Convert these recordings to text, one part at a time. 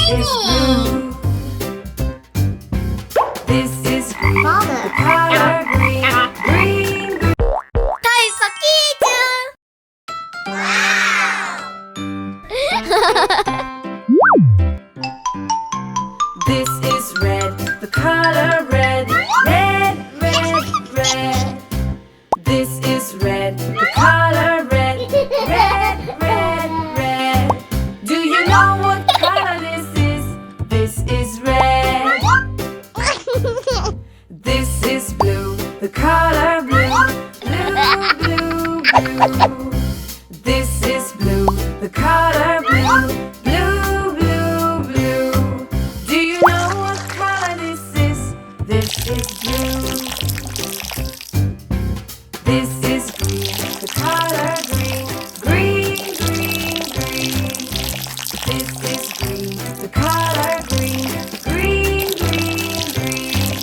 is blue. This is green. The color green. Green, green. 달서 퀴즈! This is red. The color red. Red, red, red. This is red. The color red. Red, red, red. Do you know what color this is? This is red. This is blue. The color blue. Blue, blue, blue. This is blue. The color blue. Blue, blue, blue. Do you know what color this is? This is blue. This is green. The color green. Green, green, green. This is green. The color green. Green, green, green.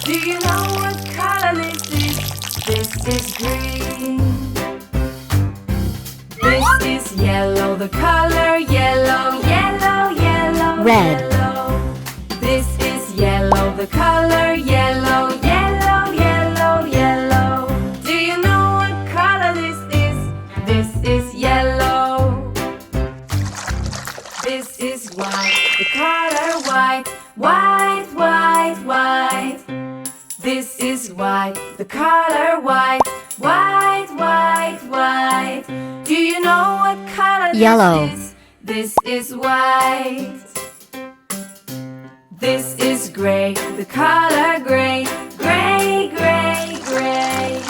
Do you know what color this is? This is green. This is yellow. The color yellow. Yellow, yellow, Red. yellow. This is yellow. The color yellow. Yellow, yellow, yellow. Do you know what color this is? This is yellow. This is white. The color white. White, white, white. This is white. The color white. White, white, white. Do you know what color Yellow. this is? This is white. This is gray. The color gray. Gray, gray, gray.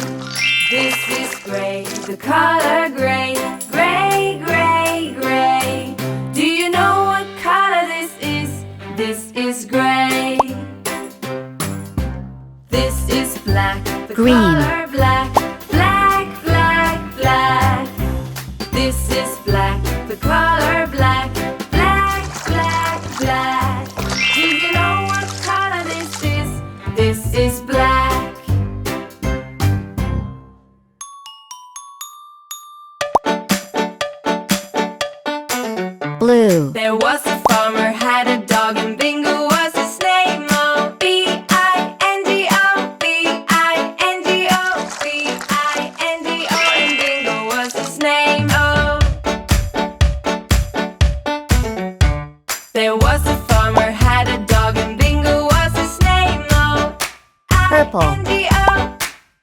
This is gray. The color gray. Gray, gray, gray. Do you know what color this is? This is gray. This is black. The Green. color black. Black, black, black. This is black. The color black. Black, black, black. Do you know what color this is? This is black. Blue. There was a farmer, had a dog, and Bingo was his name. Oh, B-I-N-G-O, B-I-N-G-O, B-I-N-G-O, and Bingo was his name. Oh. There was a farmer, had a dog, and Bingo was his name. Oh, Purple. I-N-G-O,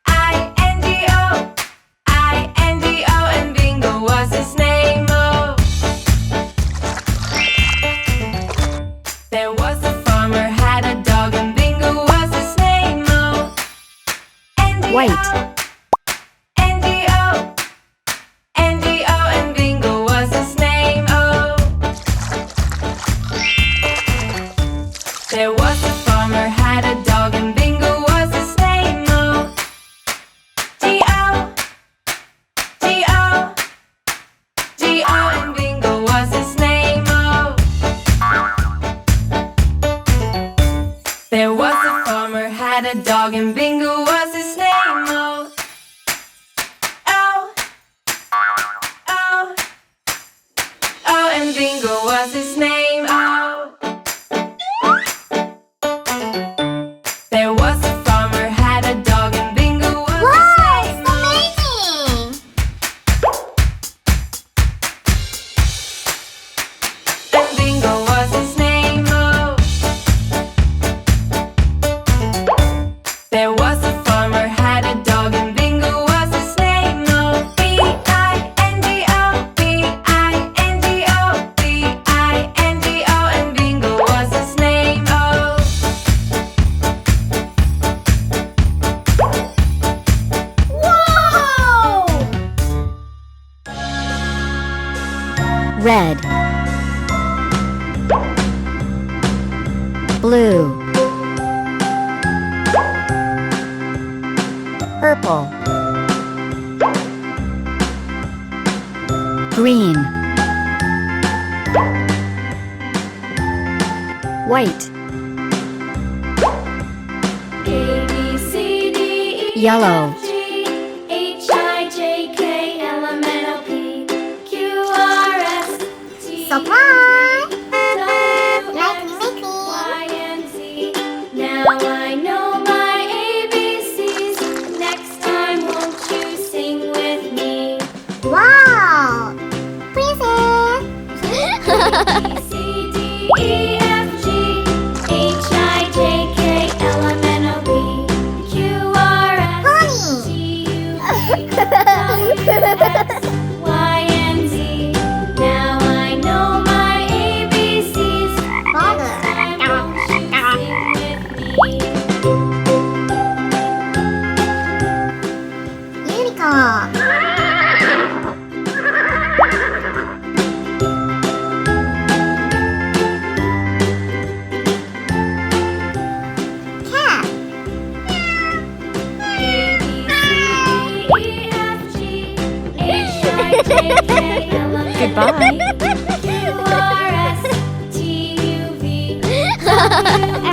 I-N-G-O, I-N-G-O, and Bingo was his name. Oh. There was a farmer, had a dog, and Bingo was his name. Oh, N-G-O, White. N-G-O, N-G-O, and Bingo was his name. Oh. There was a farmer, had a dog, and Bingo was his name. Oh, G-O, G-O, G-O, and Bingo was his name. Oh. There was a farmer, had a dog, and Bingo was his name. Oh, oh, oh, oh, and Bingo was his name. Oh. There was a farmer, had a dog, and Bingo was his Wow, name. it's amazing! And Bingo was his name. Oh. There was a farmer, had a dog, and Bingo was his name. Oh, B-I-N-G-O, B-I-N-G-O, B-I-N-G-O, and Bingo was his name. Oh. Whoa! Red. Blue. Purple. Green. White. A, B, C, D, E, Yellow. F, G, H, I, J, K, L, M, N, O, P, Q, R, S, T, Surprise! W, B, C, D, E, F, G, H, I, J, K, L, M, N, O, P, Q, R, S, T, U, V, W, X, Y, and Z. Now I know my ABCs. Next time, won't you sing with me? Unicorn. Cat. A, B, C, D, E, F, G, H, I, J, K, L, M, N, O, P, Goodbye. Q, R, S, T, U, V, W,